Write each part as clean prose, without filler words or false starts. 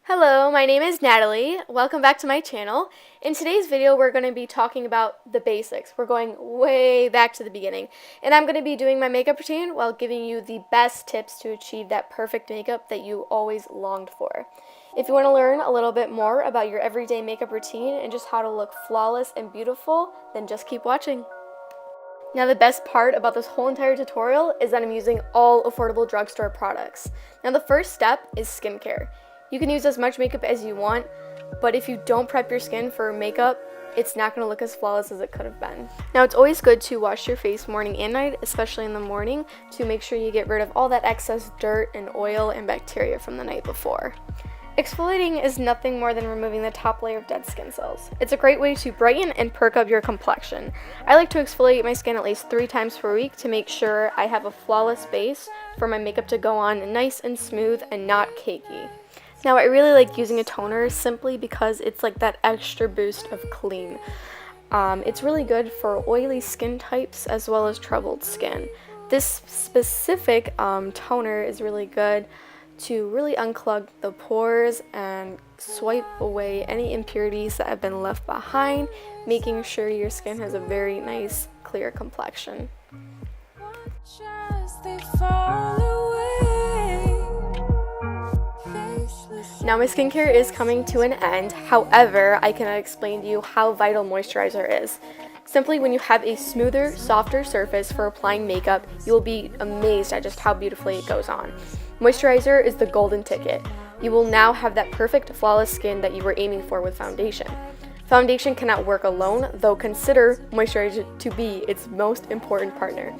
Hello, my name is Natalie. Welcome back to my channel. In today's video, we're going to be talking about the basics. We're going way back to the beginning. And I'm going to be doing my makeup routine while giving you the best tips to achieve that perfect makeup that you always longed for. If you want to learn a little bit more about your everyday makeup routine and just how to look flawless and beautiful, then just keep watching. Now the best part about this whole entire tutorial is that I'm using all affordable drugstore products. Now the first step is skincare. You can use as much makeup as you want, but if you don't prep your skin for makeup, it's not going to look as flawless as it could have been. Now it's always good to wash your face morning and night, especially in the morning, to make sure you get rid of all that excess dirt and oil and bacteria from the night before. Exfoliating is nothing more than removing the top layer of dead skin cells. It's a great way to brighten and perk up your complexion. I like to exfoliate my skin at least 3 times per week to make sure I have a flawless base for my makeup to go on nice and smooth and not cakey. Now I really like using a toner simply because it's like that extra boost of clean. It's really good for oily skin types as well as troubled skin. This specific toner is really good to really unclog the pores and swipe away any impurities that have been left behind, making sure your skin has a very nice clear complexion. Now my skincare is coming to an end, however, I cannot explain to you how vital moisturizer is. Simply when you have a smoother, softer surface for applying makeup, you will be amazed at just how beautifully it goes on. Moisturizer is the golden ticket. You will now have that perfect, flawless skin that you were aiming for with foundation. Foundation cannot work alone, though consider moisturizer to be its most important partner.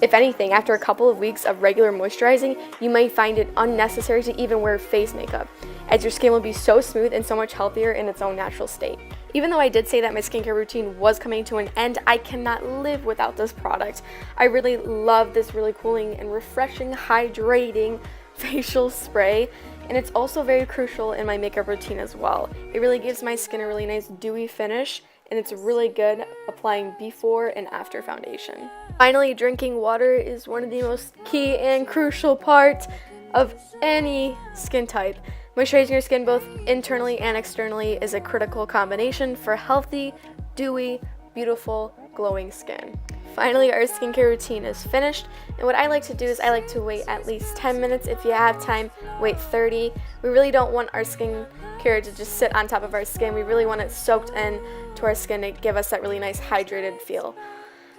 If anything, after a couple of weeks of regular moisturizing, you might find it unnecessary to even wear face makeup, as your skin will be so smooth and so much healthier in its own natural state. Even though I did say that my skincare routine was coming to an end, I cannot live without this product. I really love this really cooling and refreshing, hydrating facial spray, and it's also very crucial in my makeup routine as well. It really gives my skin a really nice dewy finish, and it's really good applying before and after foundation. Finally, drinking water is one of the most key and crucial parts of any skin type. Moisturizing your skin both internally and externally is a critical combination for healthy, dewy, beautiful, glowing skin. Finally, our skincare routine is finished, and what I like to do is I like to wait at least 10 minutes. If you have time, wait 30. We really don't want our skincare to just sit on top of our skin. We really want it soaked in to our skin to give us that really nice hydrated feel.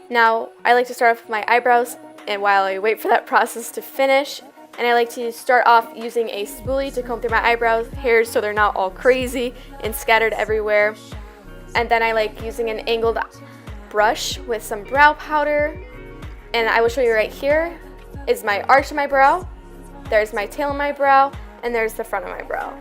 Now, I like to start off with my eyebrows, and while I wait for that process to finish, and I like to start off using a spoolie to comb through my eyebrows hairs so they're not all crazy and scattered everywhere. And then I like using an angled brush with some brow powder, and I will show you right here is my arch of my brow, there's my tail of my brow, and there's the front of my brow.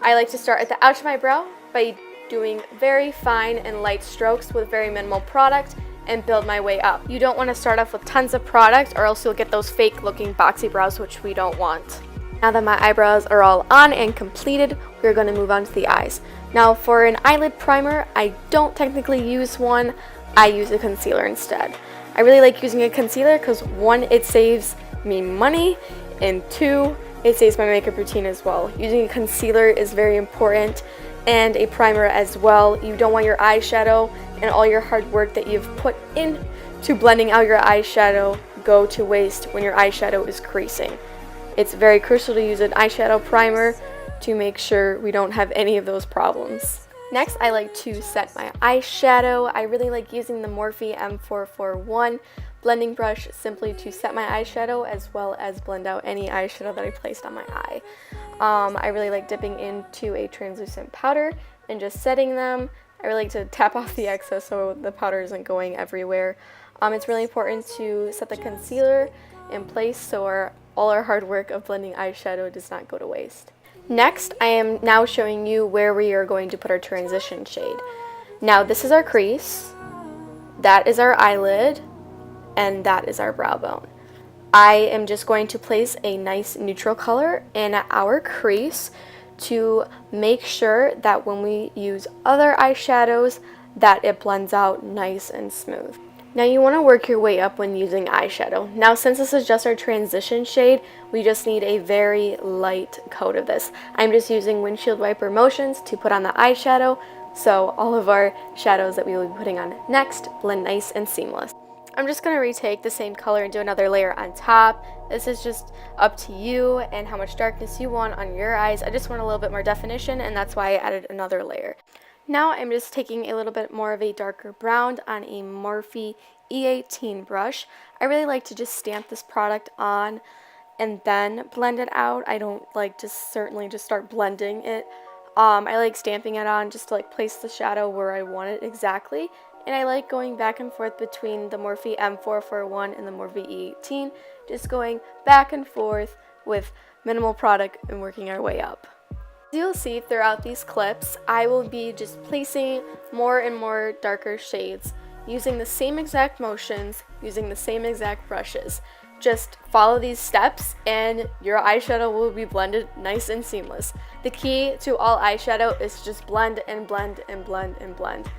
I like to start at the ouch of my brow by doing very fine and light strokes with very minimal product and build my way up. You don't want to start off with tons of product or else you'll get those fake looking boxy brows, which we don't want. Now that my eyebrows are all on and completed, we're going to move on to the eyes. Now for an eyelid primer, I don't technically use one, I use a concealer instead. I really like using a concealer because 1, it saves me money, and 2, it saves my makeup routine as well. Using a concealer is very important, and a primer as well. You don't want your eyeshadow and all your hard work that you've put into blending out your eyeshadow go to waste when your eyeshadow is creasing. It's very crucial to use an eyeshadow primer to make sure we don't have any of those problems. Next, I like to set my eyeshadow. I really like using the Morphe M441 blending brush simply to set my eyeshadow as well as blend out any eyeshadow that I placed on my eye. I really like dipping into a translucent powder and just setting them. I really like to tap off the excess so the powder isn't going everywhere. It's really important to set the concealer in place so all our hard work of blending eyeshadow does not go to waste. Next, I am now showing you where we are going to put our transition shade. Now this is our crease, that is our eyelid, and that is our brow bone. I am just going to place a nice neutral color in our crease to make sure that when we use other eyeshadows that it blends out nice and smooth. Now you want to work your way up when using eyeshadow. Now since this is just our transition shade, we just need a very light coat of this. I'm just using windshield wiper motions to put on the eyeshadow, so all of our shadows that we will be putting on next blend nice and seamless. I'm just going to retake the same color and do another layer on top. This is just up to you and how much darkness you want on your eyes. I just want a little bit more definition, and that's why I added another layer. Now I'm just taking a little bit more of a darker brown on a Morphe E18 brush. I really like to just stamp this product on and then blend it out. I don't like to certainly just start blending it. I like stamping it on just to like place the shadow where I want it exactly. And I like going back and forth between the Morphe M441 and the Morphe E18, just going back and forth with minimal product and working our way up. As you'll see throughout these clips, I will be just placing more and more darker shades, using the same exact motions, using the same exact brushes. Just follow these steps and your eyeshadow will be blended nice and seamless. The key to all eyeshadow is just blend and blend and blend and blend.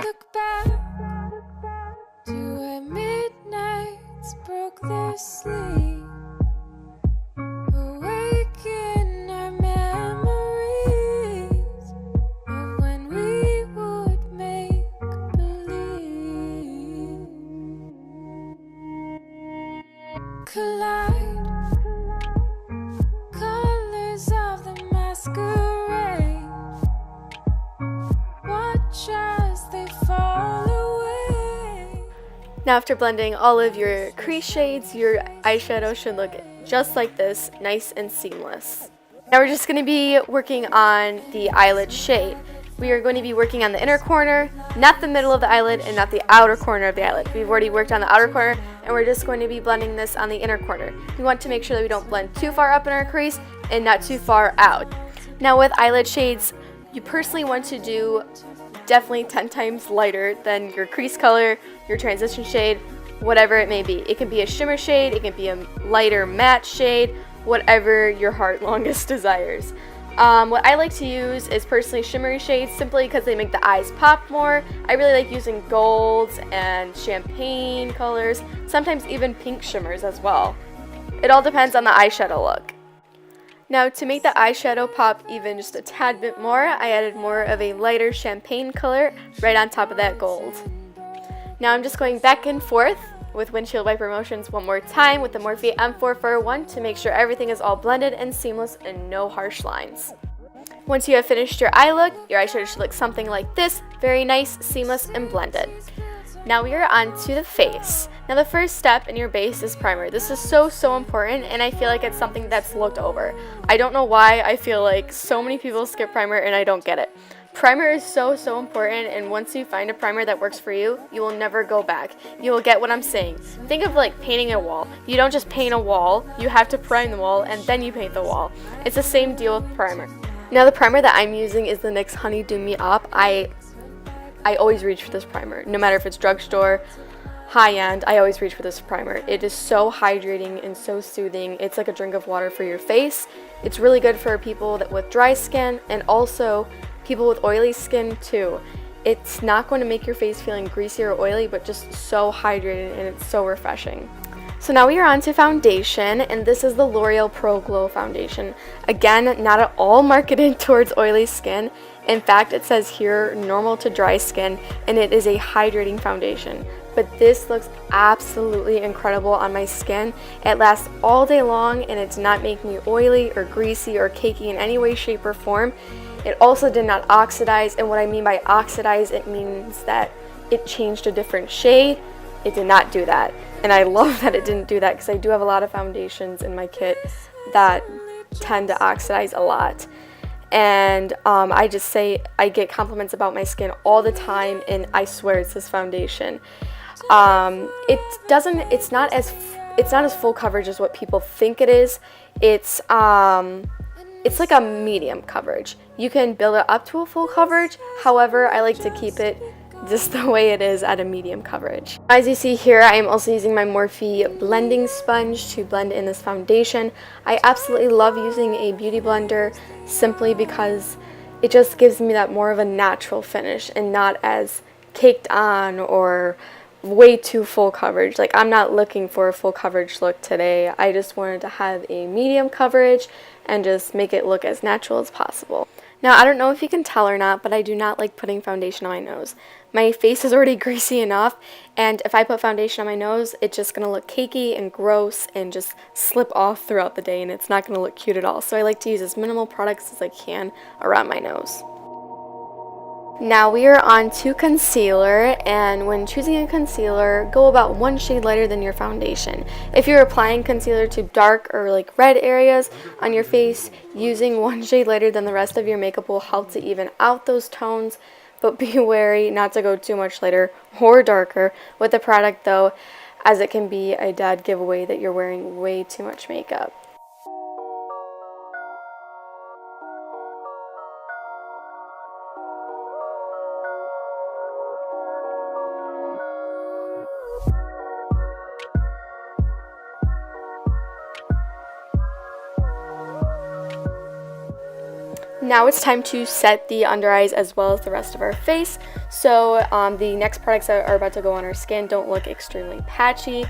Look back to when midnights broke their sleep, awaken our memories of when we would make believe, collide, colors of the masquerade, watch as they fall away. Now after blending all of your crease shades, your eyeshadow should look just like this, nice and seamless. Now we're just going to be working on the eyelid shade. We are going to be working on the inner corner, not the middle of the eyelid, and not the outer corner of the eyelid. We've already worked on the outer corner, and we're just going to be blending this on the inner corner. We want to make sure that we don't blend too far up in our crease and not too far out. Now with eyelid shades, you personally want to do definitely 10 times lighter than your crease color, your transition shade, whatever it may be. It can be a shimmer shade, it can be a lighter matte shade, whatever your heart longest desires. What I like to use is personally shimmery shades simply because they make the eyes pop more. I really like using golds and champagne colors, sometimes even pink shimmers as well. It all depends on the eyeshadow look. Now to make the eyeshadow pop even just a tad bit more, I added more of a lighter champagne color right on top of that gold. Now I'm just going back and forth with windshield wiper motions one more time with the Morphe M441 to make sure everything is all blended and seamless and no harsh lines. Once you have finished your eye look, your eyeshadow should look something like this, very nice, seamless, and blended. Now we are on to the face. Now the first step in your base is primer. This is so important, and I feel like it's something that's looked over. I don't know why I feel like so many people skip primer and I don't get it. Primer is so important, and once you find a primer that works for you, you will never go back. You will get what I'm saying. Think of like painting a wall. You don't just paint a wall, you have to prime the wall and then you paint the wall. It's the same deal with primer. Now the primer that I'm using is the NYX Honey Do Me Up. I always reach for this primer. No matter if it's drugstore, high-end, I always reach for this primer. It is so hydrating and so soothing. It's like a drink of water for your face. It's really good for people with dry skin and also people with oily skin too. It's not going to make your face feeling greasy or oily, but just so hydrated, and it's so refreshing. So now we are on to foundation, and this is the L'Oreal Pro Glow foundation. Again, not at all marketed towards oily skin. In fact, it says here normal to dry skin, and it is a hydrating foundation. But this looks absolutely incredible on my skin. It lasts all day long, and it's not making me oily or greasy or cakey in any way, shape, or form. It also did not oxidize, and what I mean by oxidize, it means that it changed a different shade. It did not do that, and I love that it didn't do that because I do have a lot of foundations in my kit that tend to oxidize a lot. And I just say I get compliments about my skin all the time, and I swear it's this foundation. It's not as full coverage as what people think it is. It's like a medium coverage. You can build it up to a full coverage. However, I like to keep it just the way it is at a medium coverage. As you see here, I am also using my Morphe blending sponge to blend in this foundation. I absolutely love using a beauty blender simply because it just gives me that more of a natural finish and not as caked on or way too full coverage. Like, I'm not looking for a full coverage look today. I just wanted to have a medium coverage and just make it look as natural as possible. Now, I don't know if you can tell or not, but I do not like putting foundation on my nose. My face is already greasy enough, and if I put foundation on my nose, it's just going to look cakey and gross and just slip off throughout the day, and it's not going to look cute at all. So I like to use as minimal products as I can around my nose. Now we are on to concealer, and when choosing a concealer, go about one shade lighter than your foundation. If you're applying concealer to dark or like red areas on your face, using one shade lighter than the rest of your makeup will help to even out those tones, but be wary not to go too much lighter or darker with the product though, as it can be a dead giveaway that you're wearing way too much makeup. Now it's time to set the under eyes as well as the rest of our face. So the next products that are about to go on our skin don't look extremely patchy.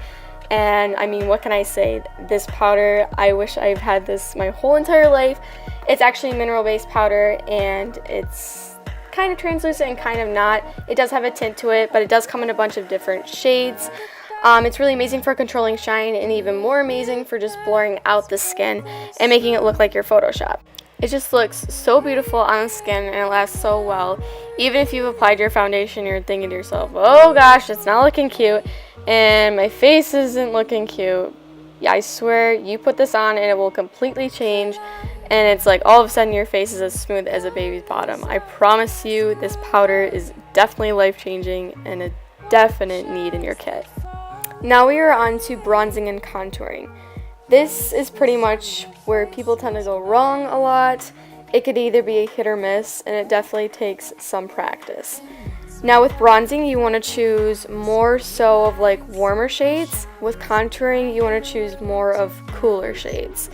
And I mean, what can I say? This powder, I wish I've had this my whole entire life. It's actually mineral-based powder, and it's kind of translucent and kind of not. It does have a tint to it, but it does come in a bunch of different shades. It's really amazing for controlling shine, and even more amazing for just blurring out the skin and making it look like your Photoshop. It just looks so beautiful on the skin, and it lasts so well. Even if you've applied your foundation, you're thinking to yourself, oh gosh, it's not looking cute, and my face isn't looking cute. Yeah, I swear, you put this on and it will completely change, and it's like all of a sudden your face is as smooth as a baby's bottom. I promise you, this powder is definitely life-changing and a definite need in your kit. Now we are on to bronzing and contouring. This is pretty much where people tend to go wrong a lot. It could either be a hit or miss, and it definitely takes some practice. Now with bronzing, you want to choose more so of like warmer shades. With contouring, you want to choose more of cooler shades.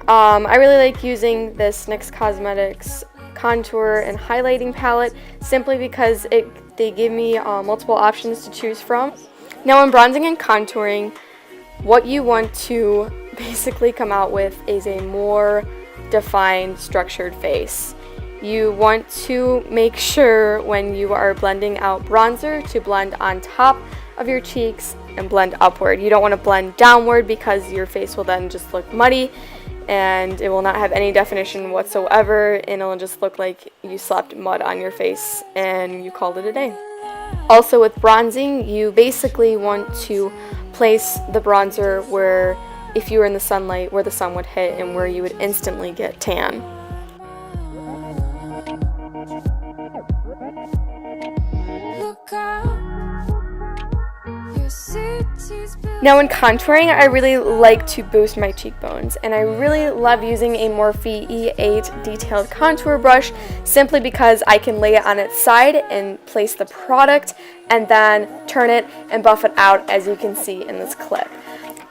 I really like using this NYX Cosmetics contour and highlighting palette simply because they give me multiple options to choose from. Now in bronzing and contouring, what you want to basically come out with is a more defined, structured face. You want to make sure when you are blending out bronzer to blend on top of your cheeks and blend upward. You don't want to blend downward because your face will then just look muddy and it will not have any definition whatsoever, and it'll just look like you slapped mud on your face and you called it a day. Also with bronzing, you basically want to place the bronzer where, if you were in the sunlight, where the sun would hit and where you would instantly get tan. Now in contouring, I really like to boost my cheekbones, and I really love using a Morphe E8 detailed contour brush simply because I can lay it on its side and place the product and then turn it and buff it out, as you can see in this clip.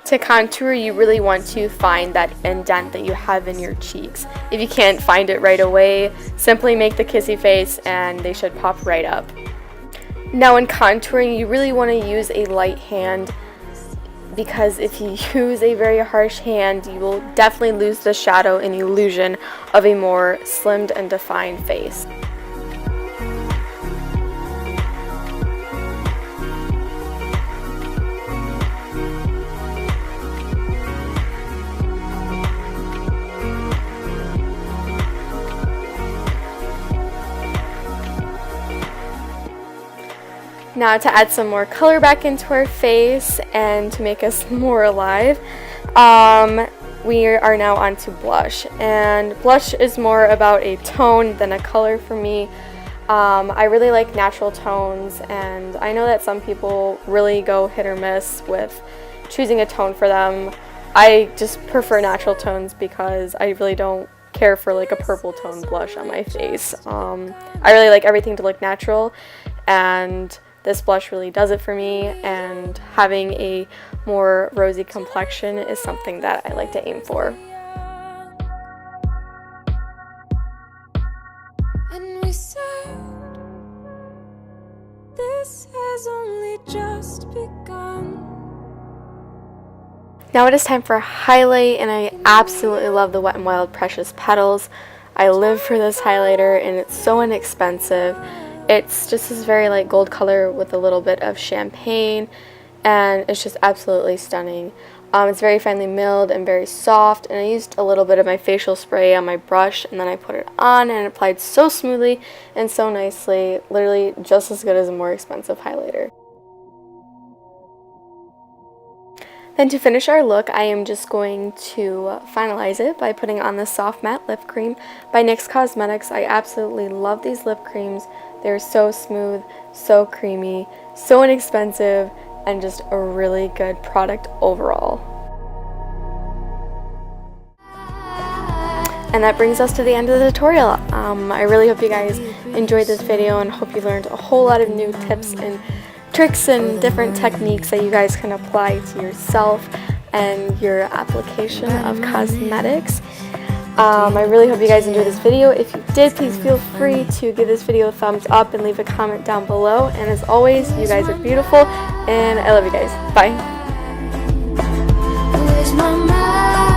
To contour, you really want to find that indent that you have in your cheeks. If you can't find it right away, simply make the kissy face and they should pop right up. Now in contouring, you really want to use a light hand, because if you use a very harsh hand, you will definitely lose the shadow and illusion of a more slimmed and defined face. Now to add some more color back into our face and to make us more alive, we are now on to blush. And blush is more about a tone than a color for me. I really like natural tones, and I know that some people really go hit or miss with choosing a tone for them. I just prefer natural tones because I really don't care for like a purple tone blush on my face. I really like everything to look natural, and this blush really does it for me, and having a more rosy complexion is something that I like to aim for. Now it is time for a highlight, and I absolutely love the Wet n Wild Precious Petals. I live for this highlighter, and it's so inexpensive. It's just this very light gold color with a little bit of champagne, and it's just absolutely stunning. It's very finely milled and very soft, and I used a little bit of my facial spray on my brush, and then I put it on, and it applied so smoothly and so nicely, literally just as good as a more expensive highlighter. Then to finish our look, I am just going to finalize it by putting on the Soft Matte Lip Cream by NYX Cosmetics. I absolutely love these lip creams. They're so smooth, so creamy, so inexpensive, and just a really good product overall. And that brings us to the end of the tutorial. I really hope you guys enjoyed this video and hope you learned a whole lot of new tips and tricks and different techniques that you guys can apply to yourself and your application of cosmetics. I really hope you guys enjoyed this video. If you did, please feel free to give this video a thumbs up and leave a comment down below. And as always, you guys are beautiful, and I love you guys. Bye. Where's my mind?